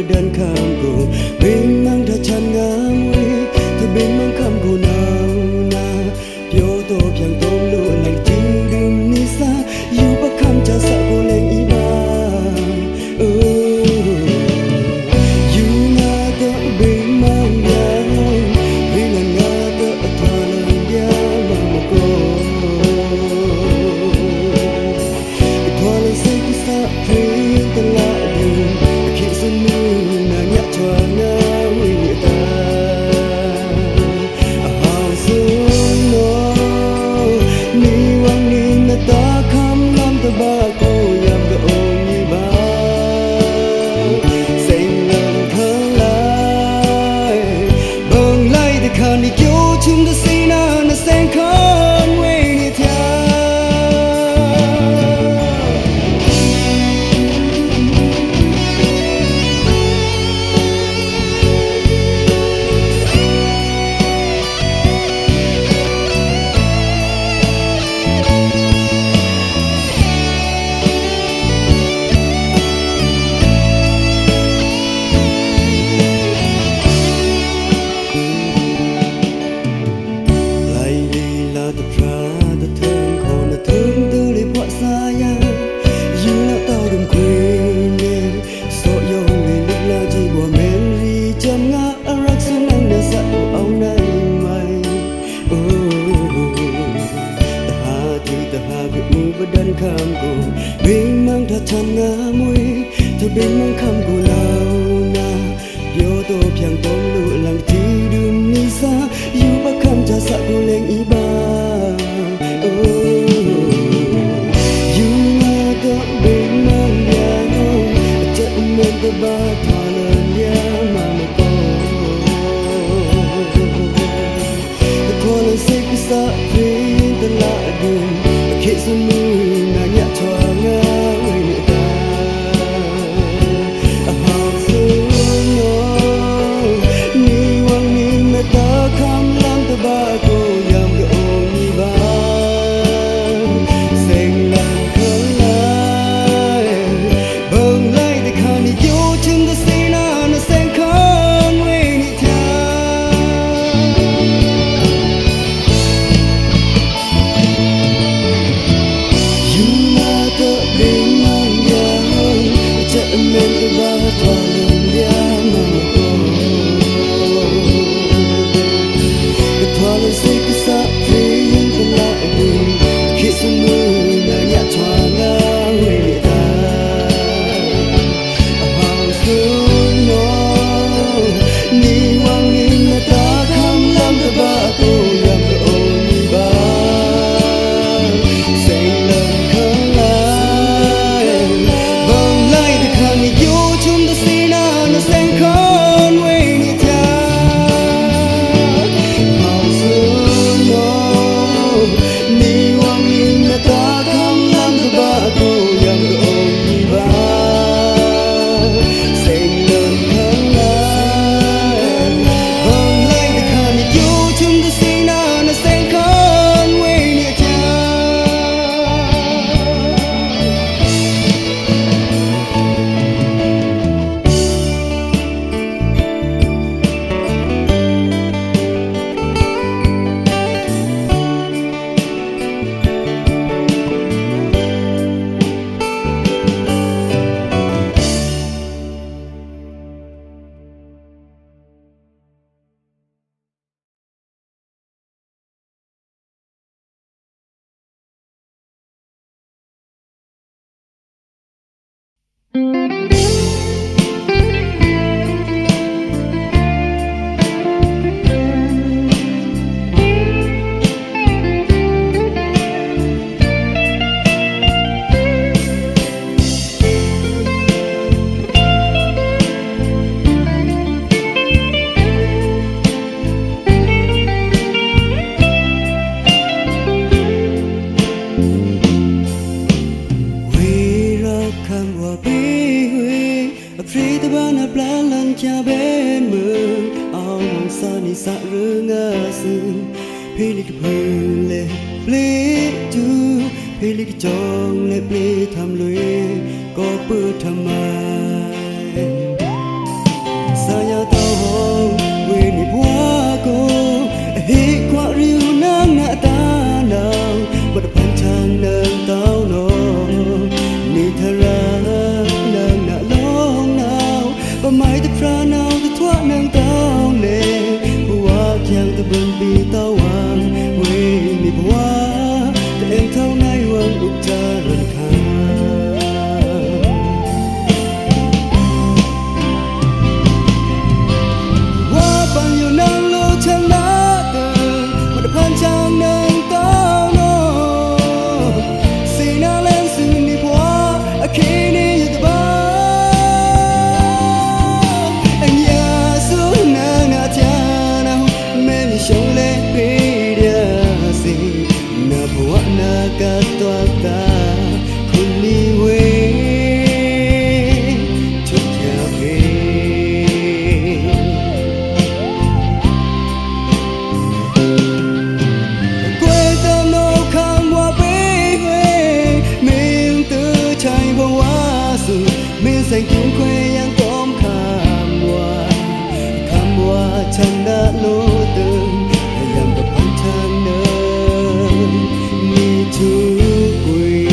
dan kamku Bimang dah canggam Terbimang kamku na Pyoto piang tolu lang jirim nisa Yu bakam jasa goleng iba Yu ngata bimang yang Bila ngata atwalang dia mamako Itwalang sekisa prin teladi Kisunu nanya cuana winita Ahau suno Ni wang ni nata kam lam tabako Yam ga ongi ba Sing lam khalai Bang lai de khani kyo chung da sina na sen khan wei ni thia Dan kamku bimang dah cangamui terbimang kamku launa Yoto piang tolu lang tidur nisa Yu bakam jasa goleng iba Yu ngata bimang yang Ajak men tebatalan yang mamako Kolang sekisa prin teladun Kisunu nanya cuanga winita Ahau suno Ni wang ni mata kam lam tabako Yam ga ongi ba Sing lam khalai Bang lai de khani kyo chung da sina na sen khan winita Men ke batalan dia mamako Ketualan sekisa prin teladi Kisunu nanya cuanga winita Ahau suno Ni wang ni mata kam lam tabako Yang ke ongi ba Sing lam khalai Bang lai de khani kyo chung da sina na sen khan wei ni thia Hau suno Ni wang ni mata kam lam tabako Yang ga ongi ba Sing lam khalai Bang lai de khani kyo chung da sina na sen khan wei ni thia Sa rương sương Pili cái phơi lệ lệ chu Pili cái chong lệ lệ tham luyện có bữa tham mai mai ta pra nào ta thoa nang tao nè hoa kyang ta bưng bi tao wang we mi hoa ta em thâu nay wang uk cha ran kha hoa ban yo nang lo chan la ta ma ta phan chang nang tao no si na len su ni hoa a kini ya ta ba Katuata kuniwe tukiawe quê tâm nô khang hoa bê huê mình từ chạy vào hoa sự mình dành kiếm quê yang tóm kham hoa chẳng đã lô từng yang tập hành trang nơi chú quỳ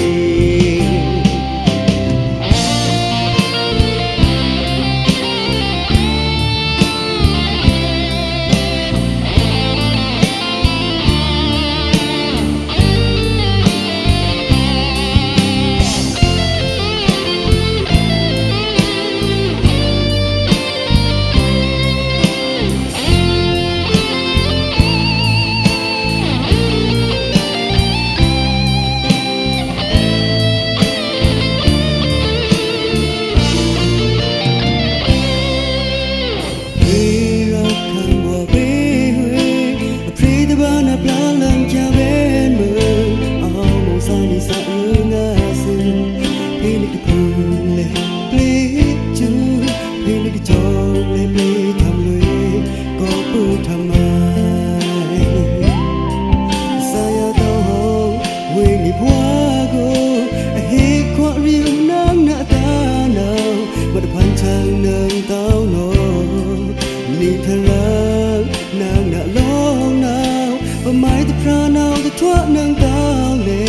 mai ta pra nào ta thoa nang tao nè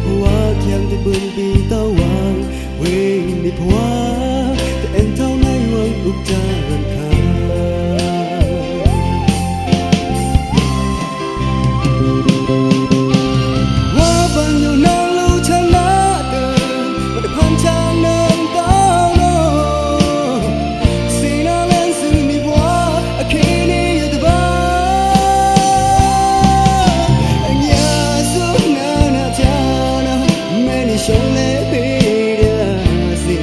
hoa kyang ta bưng bi tao wang we mi hoa ta em thâu nay wang uk cha ran kha hoa ban yo nang lu chan la ta ma ta phan chang nang tao no si na len su mi hoa a kini ya ta ba Shong le pira si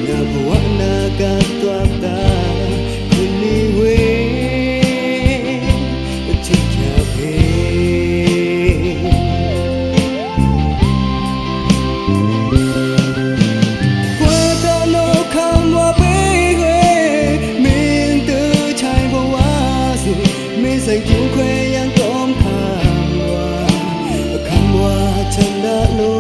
na bua na katuata kuniwe tukiawe Kweta no kamwa bewe min tu chai bua si min sai kyung kwe yang tom kamwa chanda lo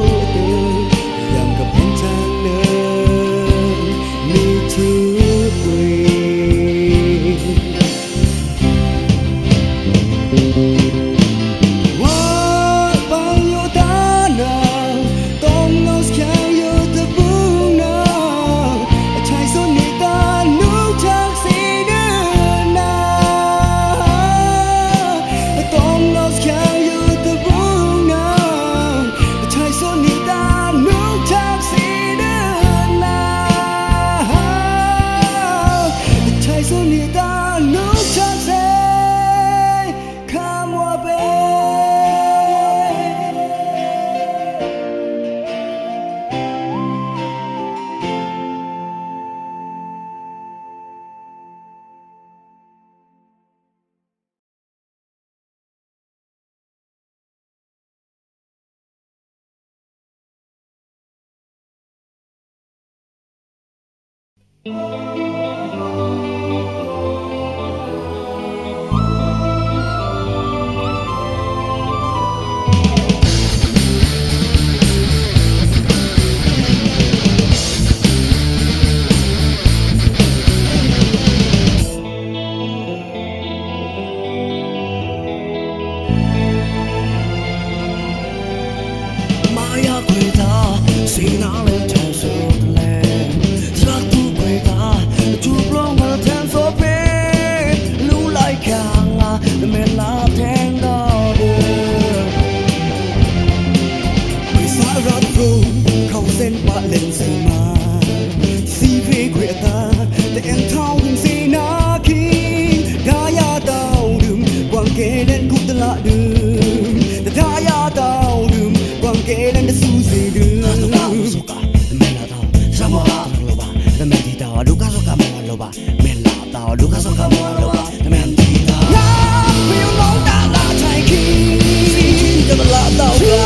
Luka soka mo loba men la tao Luka soka mo loba men ti ta ya feel long da la chai ki da la tao ga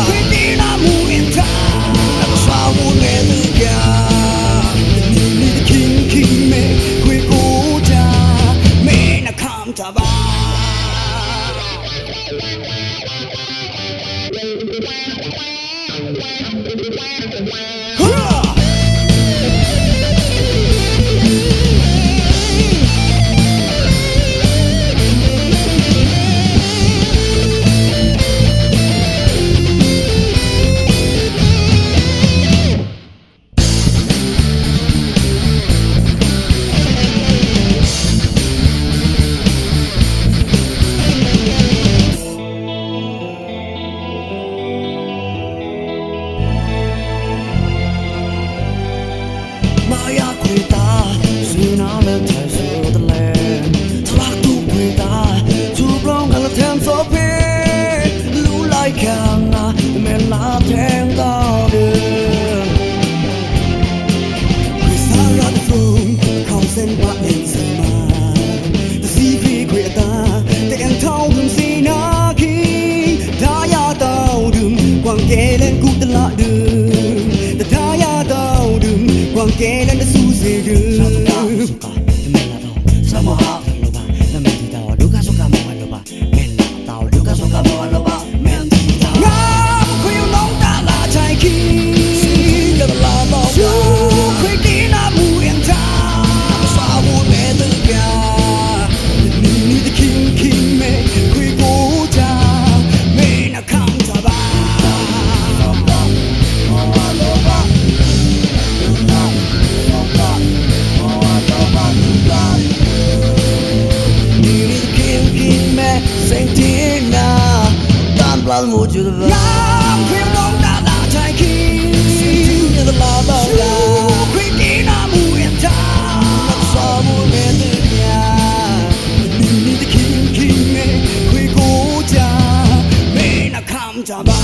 khi ti na mu in ta na sa mu ne tu ya ni the king me kwe ko ja me na kam ta ba Maya kwita sina le thai so the land trak tu kwita chu blong kala them so pe lu lai kang na me la thang da de kwisa ra the phone khong sen ba len sa ma the sea free kwita the en thau dum si na ki da ya tao dum quang ke len ku ta la dum da ya tao dum quang ke len da su se dum suka me la do sa mo ha lo ba na me ti tao Luka soka mo lo ba men la tao Luka soka mo lo ba men ti tao nga ko yu long da la chai ki da la ba ga ko ti na mu en ta sa mu me tu ya ni the king me ko ko ja me na kam ta ba Sentina, tan plan mucho de ver. Ya, que no da la chai ki, sentina de la boga. Quina muenta, sa mu me de ya. Ni de king me, que go ja, me na kam ja ba.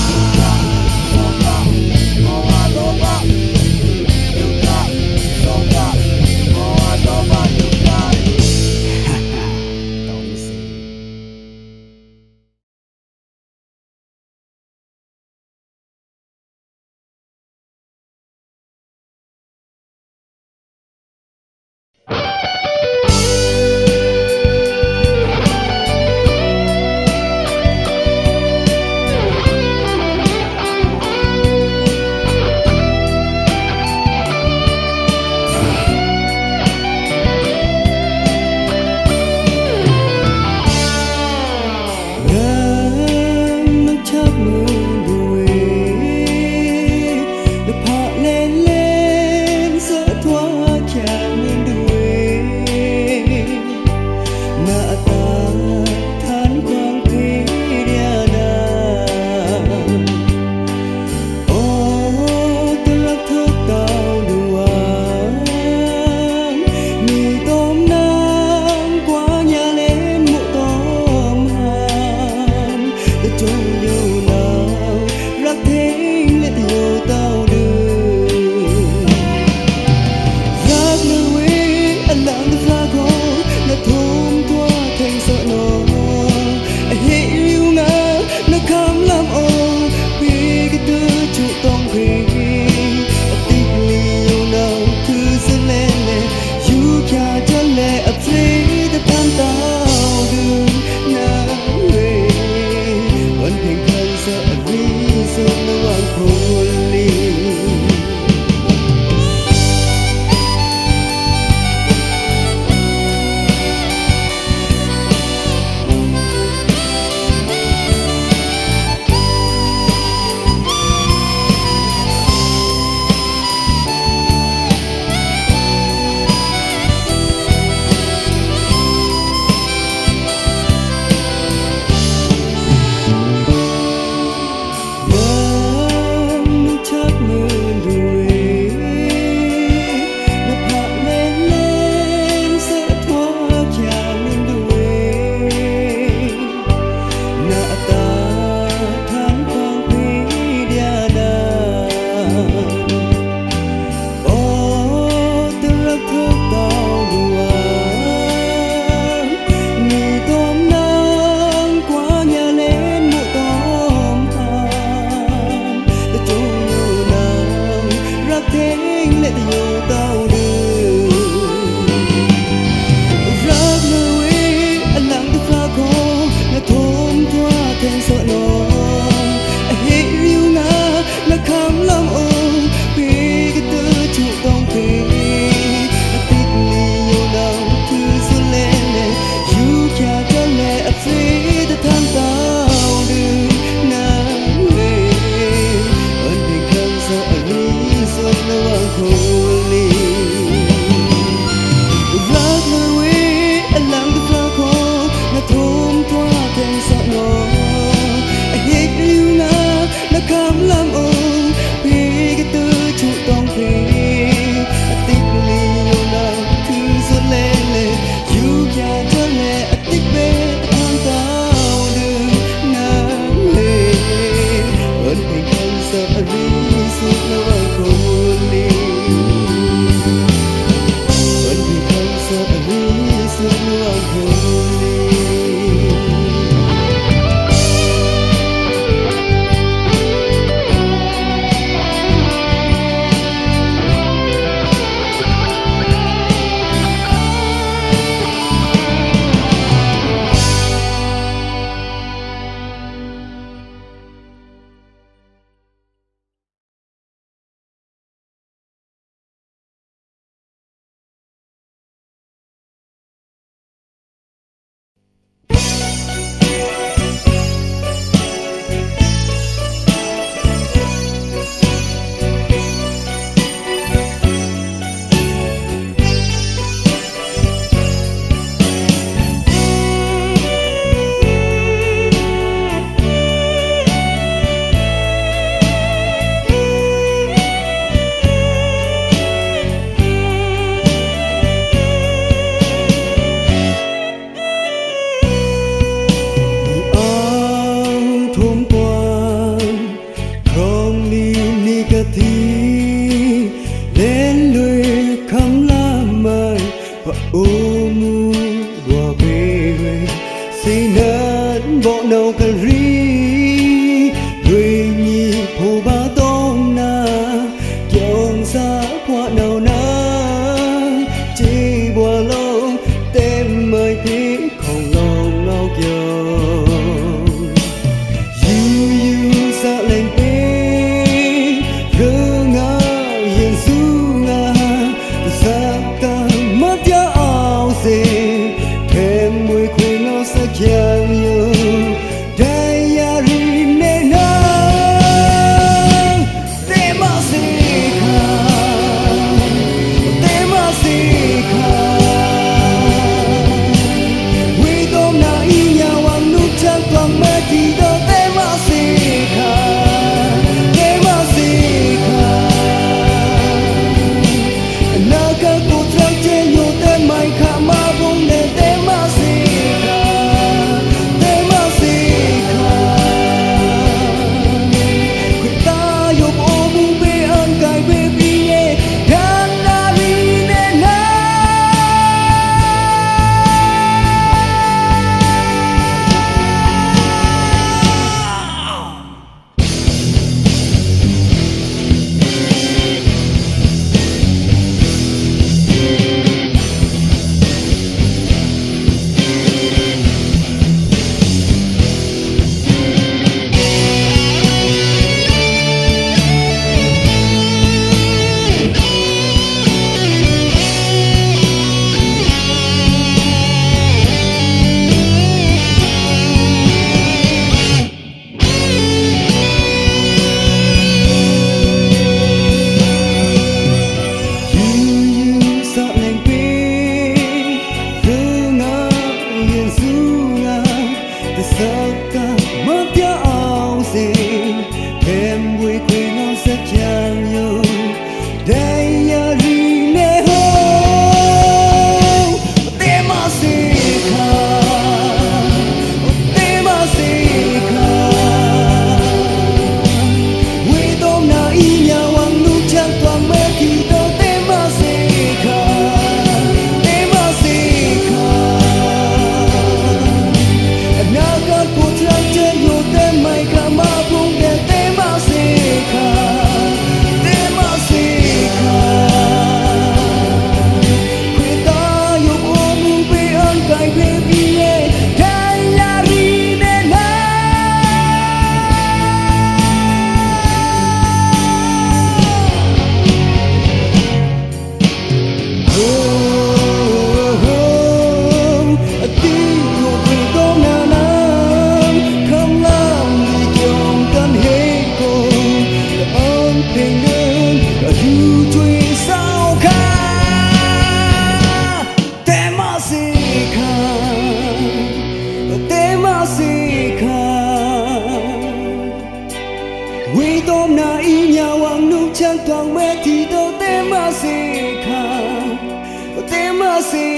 สิ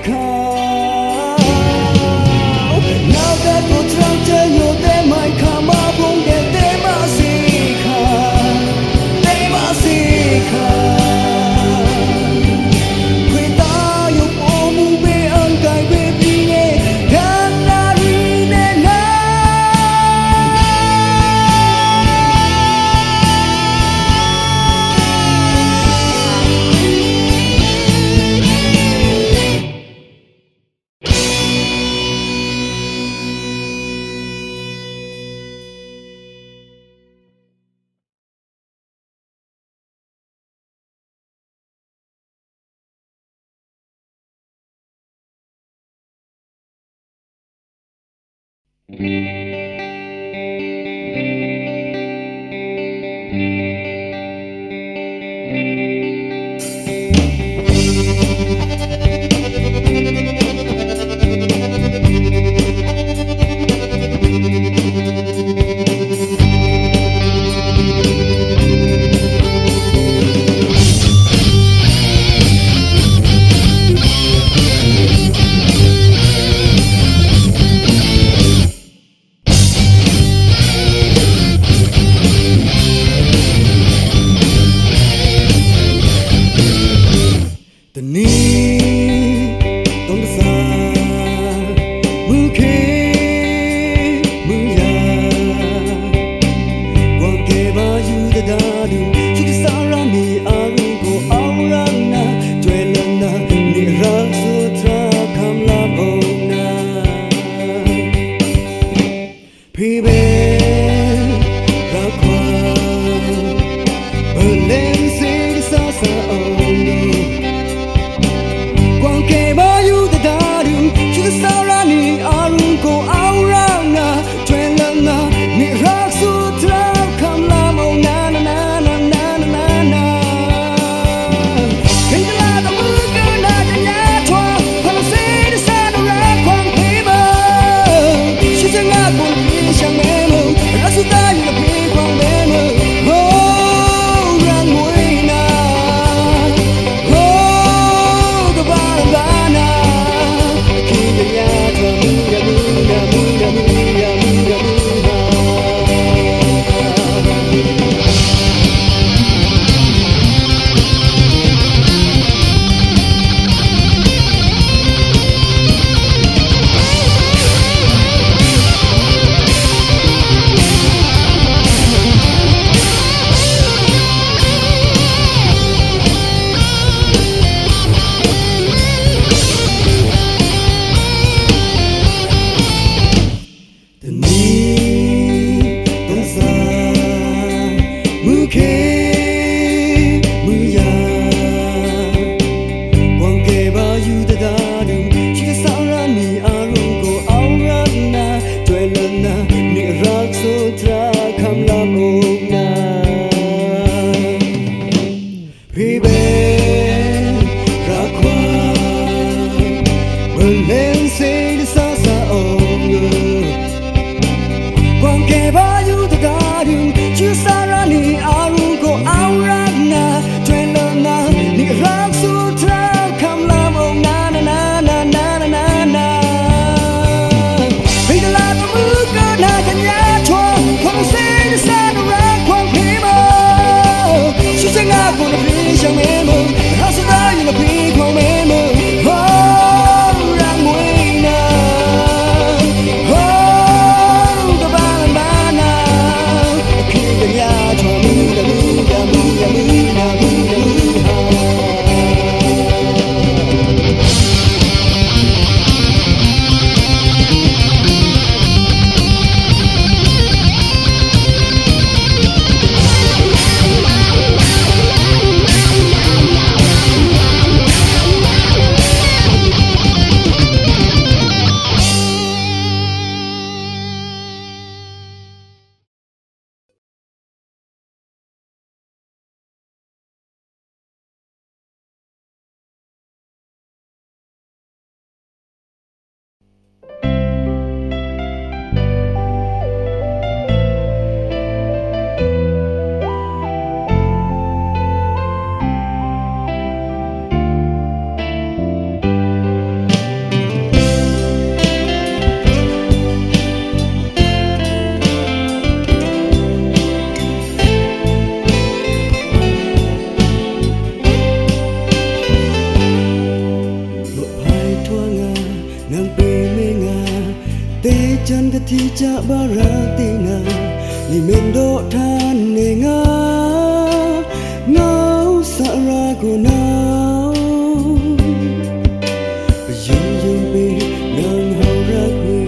ค่ะNow that we're drunk to you they might come up won't get they must seeค่ะthey must seeค่ะwe thought you all move on guy baby can not read it nowแต่นี้ต้องสามือเคมือยากว่าเก็บอายุแต่ดาดูชุดสารามีอารุณก็เอารังนาช่วยลังนานี่รักสุดท้ายคำลาโอนาพี่เบรักความเบลเลนสิ่งสาสะโอโน จันกะทิจะบาราตินานี่เมนโดทานเนงาเงาสารากูนาวยังยังมีนางเฮารักวี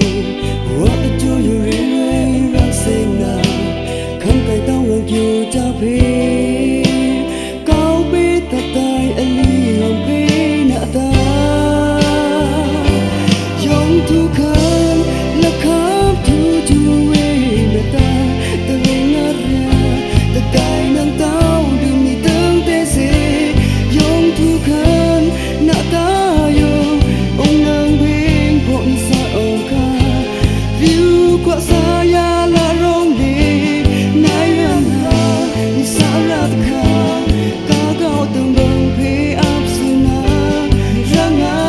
ว่าจูอยู่เรื่อยรักเสนาคำไก่ต้องรักอยู่จะพีก้าวไปตัดตายอลียองพีหน้าตายองทุกขันและคำทุจูเวเมตาตะเรงอาเรียตะกายนางเต้าดูมีเติงเตเสยองทุกขันหน้าตายองนางเพียงพอนิสาองคาวิวกว่าสายาละร้องดีนายอันหานิสาราตะคากาเกาตึงเบิงเพอับสุนารังอา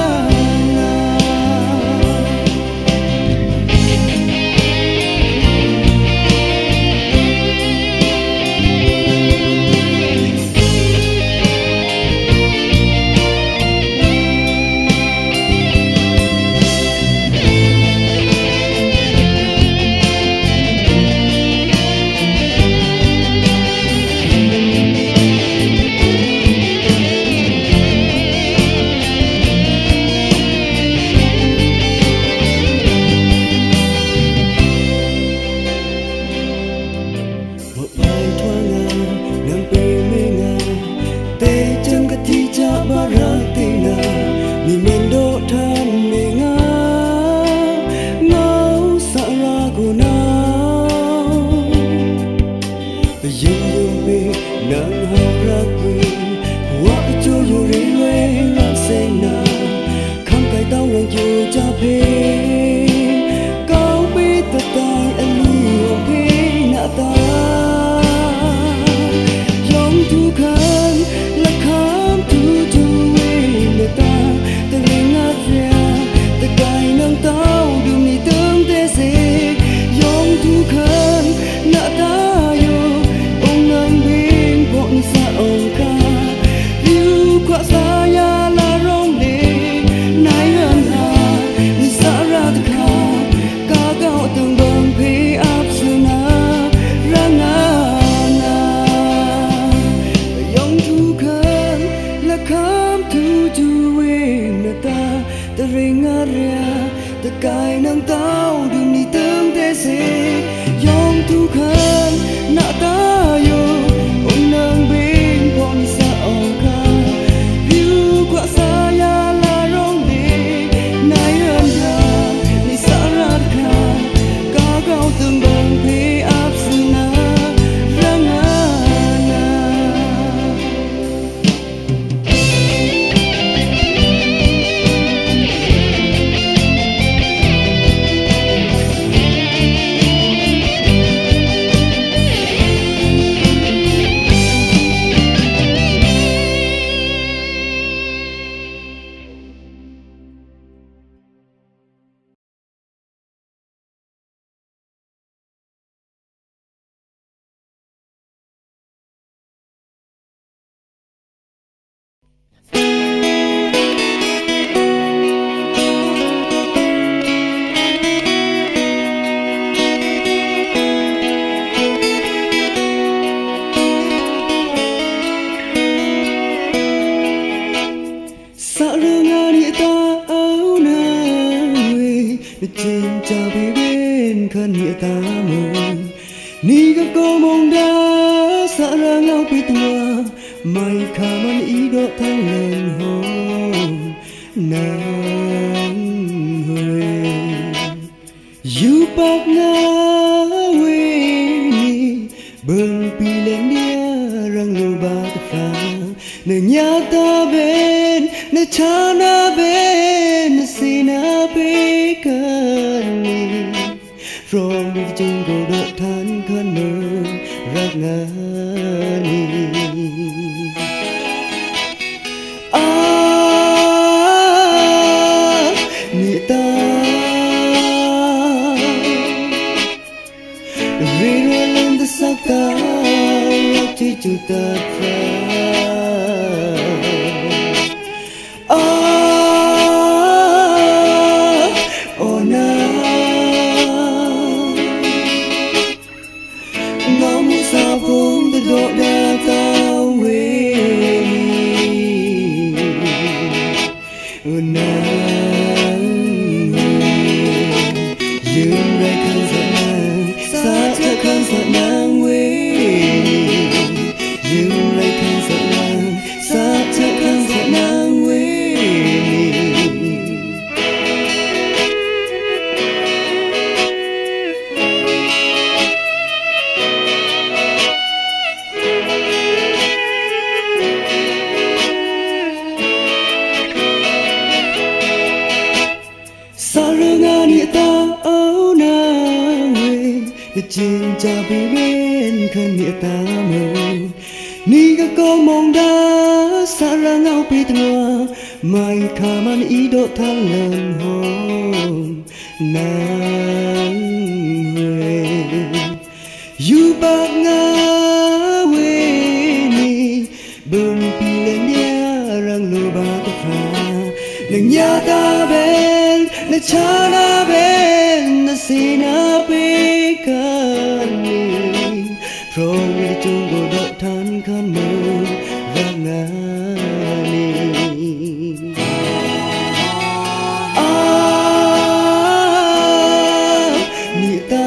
นี่เมนโดทานเนงาเงาสารากูนาวยังยังมีนางเฮารักวีว่าจูอยู่เรื่อยรักเสนาคำไก่ต้องรักอยู่จะเพก้าวไปตัดตายอลียองพีหน้าตายองทุกขันและคำทุจูเวเมตาตะเรงอาเรียตะกายนางเต้าดูมีเติงเตเสยองทุกขันหน้าตายองนางเพียงพอนิสาองคาวิวกว่าสายาละร้องดีนายอันหานิสาราตะคากาเกาตึงเบิงเพอับสุนารังอาณายองทุกขันและคำทุจูเวเมตาตะเรงอาเรียตะกายนางเต้าดูมีเติงเตเสยองทุกขันหน้าตายองนางเพียงพอนิสาองคาวิวกว่าสายาละร้องดีนายอันหานิสาราตะคากาเกาตึงเบิงเพอับสุนารังอาณาสะเรื่องอาริตาเอานาเวจินจะไปเป็นคันเหตาโมนี่ก็โกมองดาสะเรื่องเอาไปตัวไม่ขามันอีดอกทั้งเล่นหงนางเฮอยู่ปากนาเวเบิ่งปีเล่นเดียรังลูบาตะฟ้าเนื้อตาเบนเนื้อชานาเบนเนื้อสีนาเบกันนี่รองดูจงก็ดอกทันขันเมืองรักงานีนี่ตาVirulen de sakta Waktu juta oh na nàng dương ray khăn sợ nàng xa cha khăn sợ nàng quê dương ray khăn sợ nàng xa cha khăn sợ nàng quê Sarangani ta au na we the chin cha bi ben khan ni ta mo ni ga ko mong da sarangau pi twa mai kha man I do than len ho nang we you ba nga we ni bum pi len ya rang lo ba ta pha nang ya ta ben na chana ben na sina pe kani from the jungle dot tan kanu rangani ni ta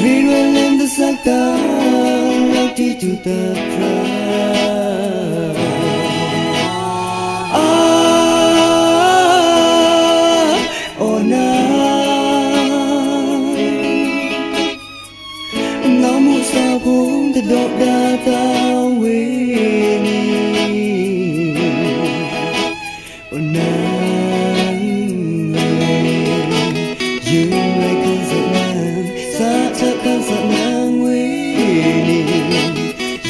viral in the sakta rati to the dot da ta we ni nang you like khăn sợ nàng xa cha khăn sợ nàng we ni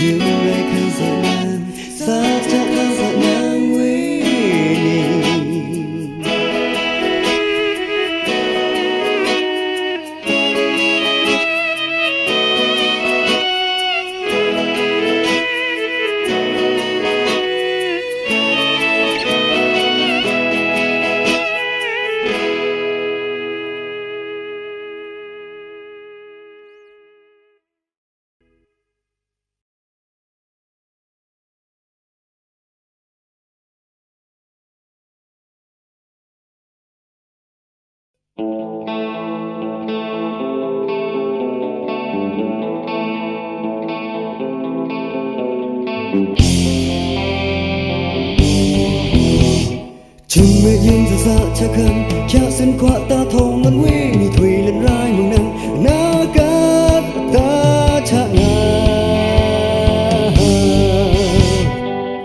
you like khăn sợ nàng xa cha khăn sợ nàng we ni chừng mẹ yên ra xa cha khăn cha xin qua ta thâu ngân quê ni thủy lên rai mừng nắng na cát ta cha ngà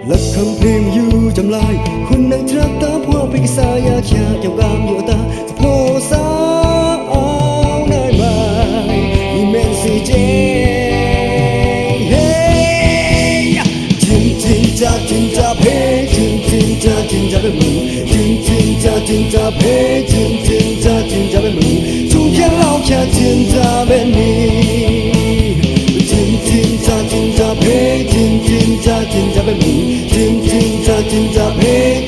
lật khâm thêm yu chậm lại khôn nắng trắc ta hoa bị xa ya cha chào cam nhựa ta phô sa áo nơi bài men si chê chin cha phê chin cha bên mừng chin cha phê chin cha bên mừng chung khen lao cha chin cha bên mi chin cha phê chin cha bên mừng chin cha phê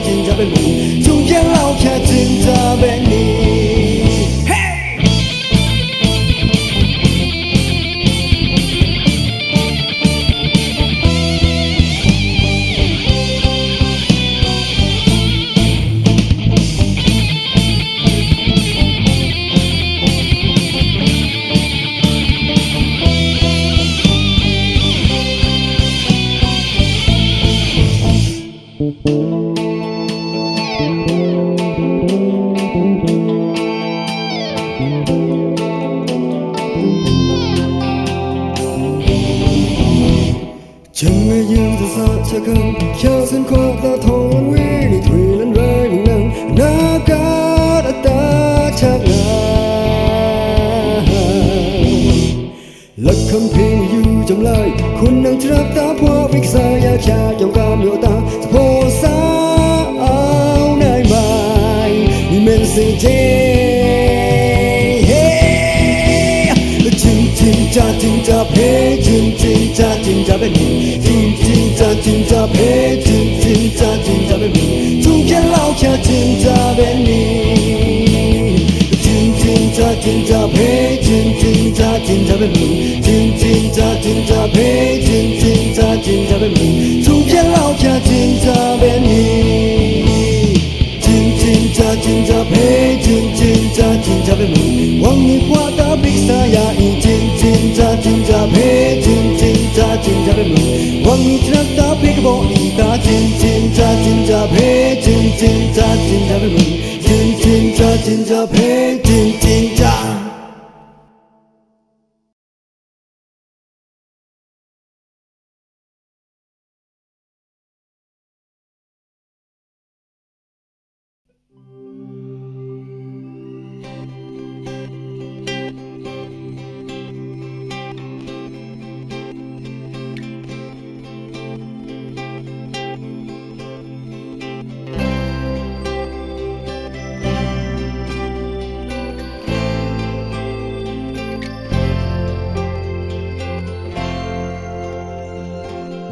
chin cha bên mừng chung khen lao cha chin cha bên mi chừng mẹ dương ra xa cha khăn cha xin qua ta thâu ngân quê ni thủy lên rai mừng nắng na cát ta cha ngà lật khâm thêm yu chậm lại khôn nắng trắc ta hoa bích xa ya cha chào cam nhựa ta phô sa áo nơi bài men si chê chin cha phê chin cha bên mi chin cha phê chin cha bên mi chung khen lao cha chin cha bên mi chin cha phê chin cha bên mi chin cha phê chin cha bên mình chung phía lao kia chính ra bên mình chính ra bên chính ra bên mình quăng đi qua ta biết xa ya in chính ra bên chính ra bên mình quăng đi trắc ta biết cái bộ đi ta chính ra bên chính ra bên mình chính ra bên chính ra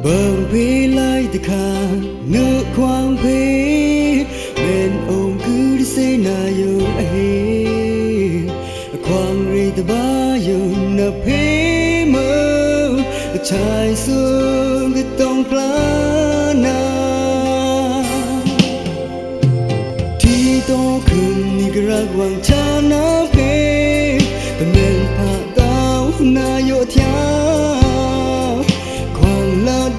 bờ bê lại từ khá nước khoang bê bên ông cứ đi xây na yêu ấy khoang rì từ ba yêu nập hé mơ trái xuống cái tông lá na thì to khừng ni cái rác vàng cha na bê bên bên phá tao na yêu thia khoang na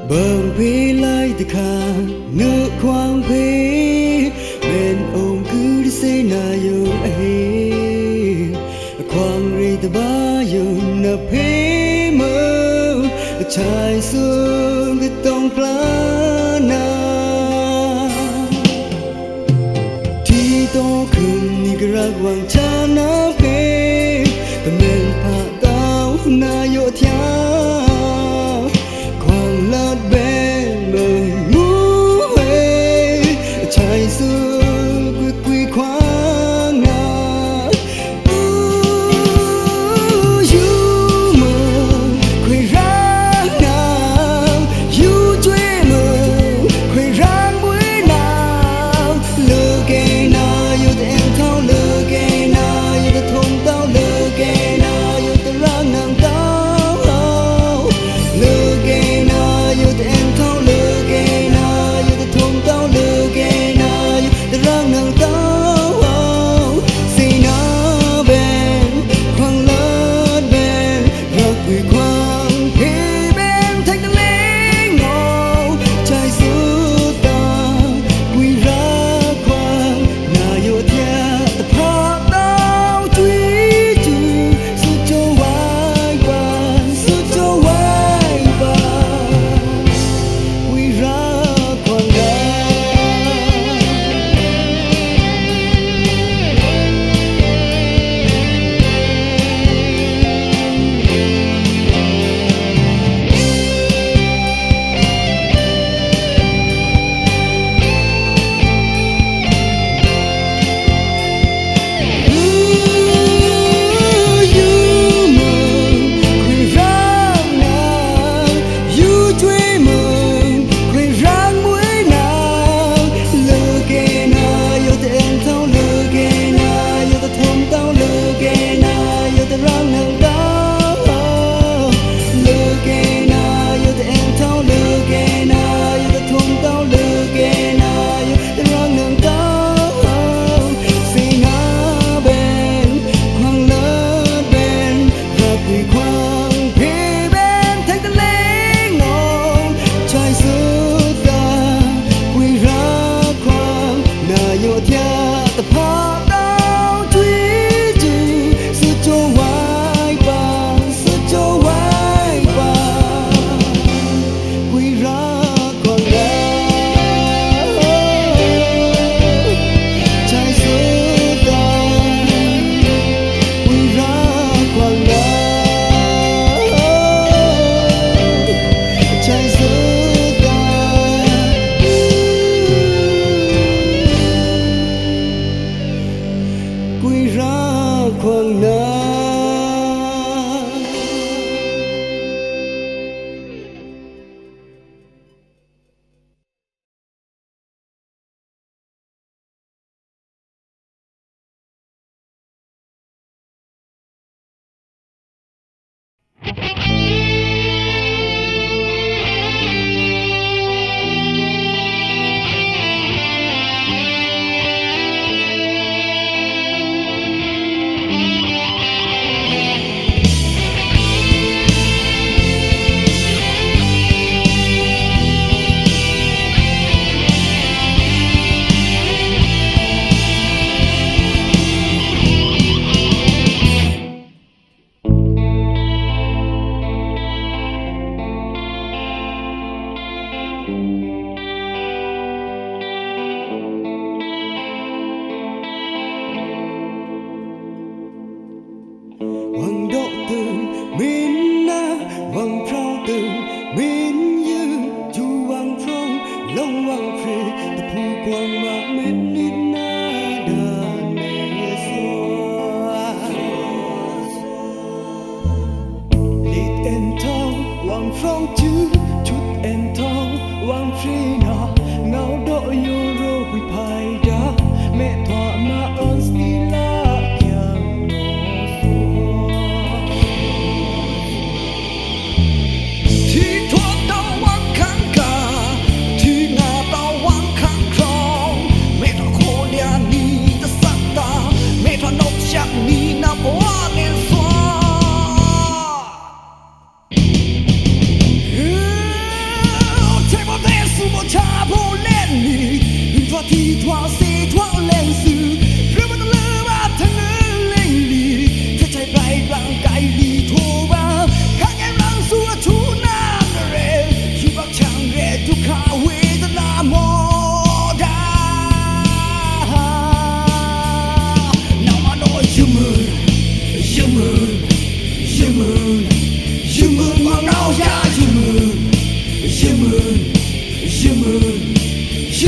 bờ bê lại từ khá nước khoang bê bên ông cứ đi xây na yêu ấy ตบ้าอยู่นับเพมชายสูงก็ต้องปลานาที่โตขึ้นนี่ก็รักหวังชานาเพแต่เมื่อผ่าเต้านายโยธยาความลาดเบนเมื่องูเฮชายสูงก็คุยควางนา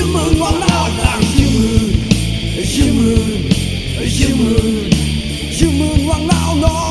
mừng ngoan nào làng chiêu mừng ngoan nào nó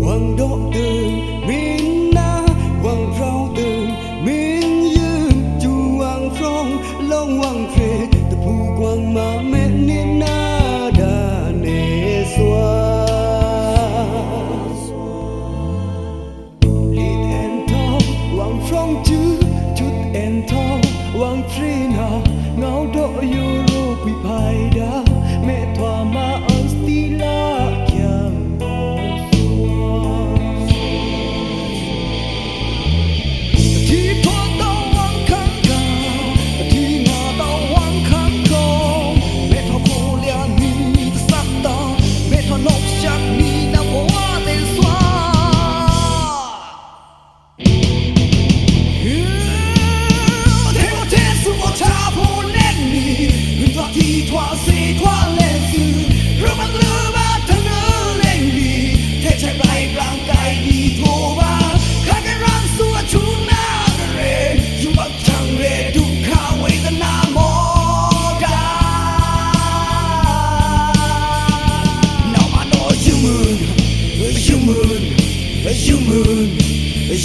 Hoàng đô từ miền na Hoàng rau từ miền dương chu Hoàng phong long Hoàng phê tập hu quang mà mẹ niên na đà nề xoa lịt en thao Hoàng phong chứ chút en thao Hoàng phê na ngao đỏ euro quy bài đá mẹ thỏa mà ăn stila kyang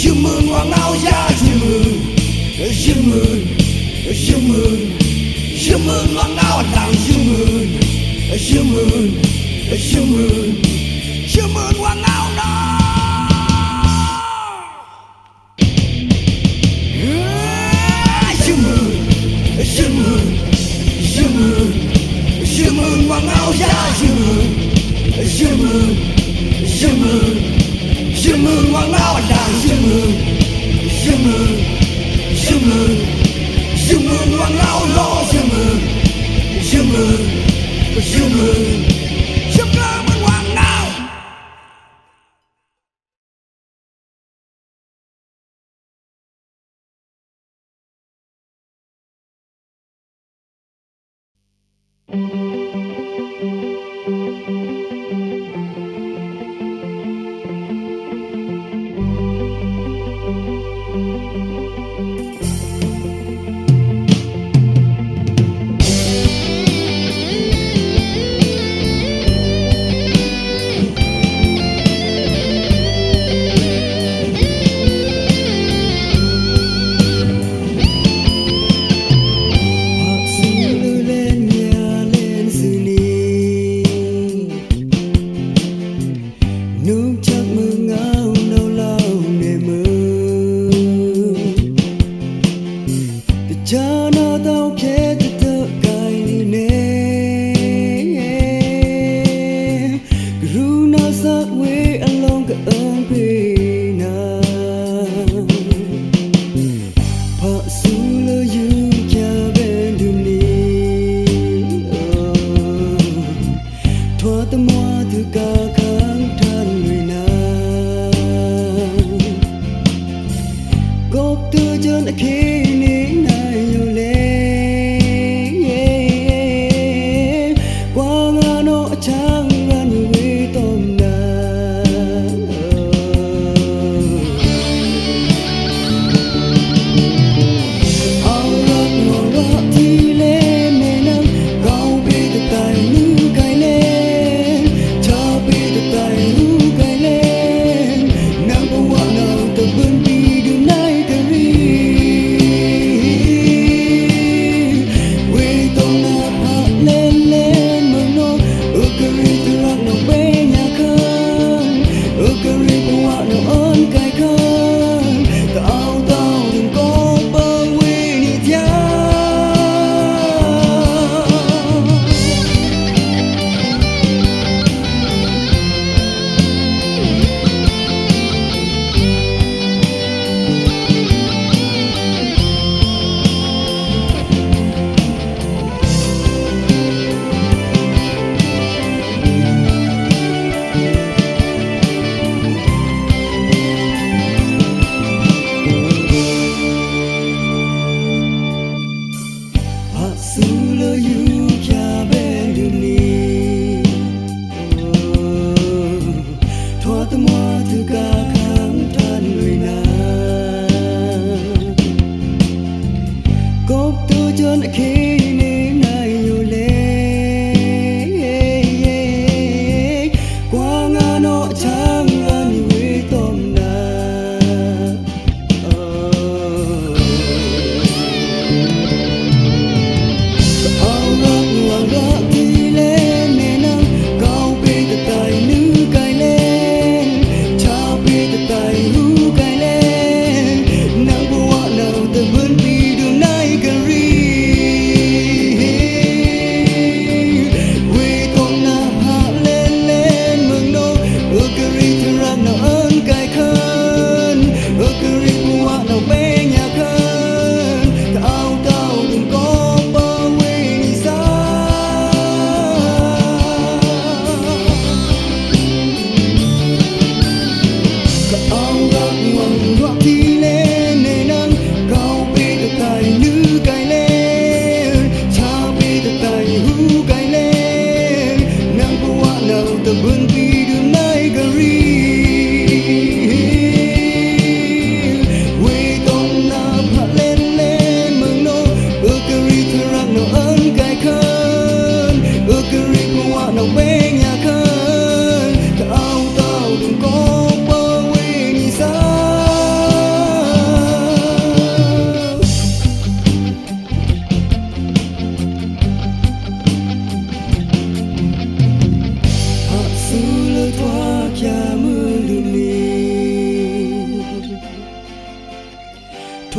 You moon hoàng áo da you moon hoàng áo làng you moon hoàng áo nó you moon hoàng áo da you moon hoàng áo làng you moon hoàng áo lo you moon hoàng áo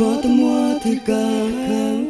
chua tâm hoa thứ ca khang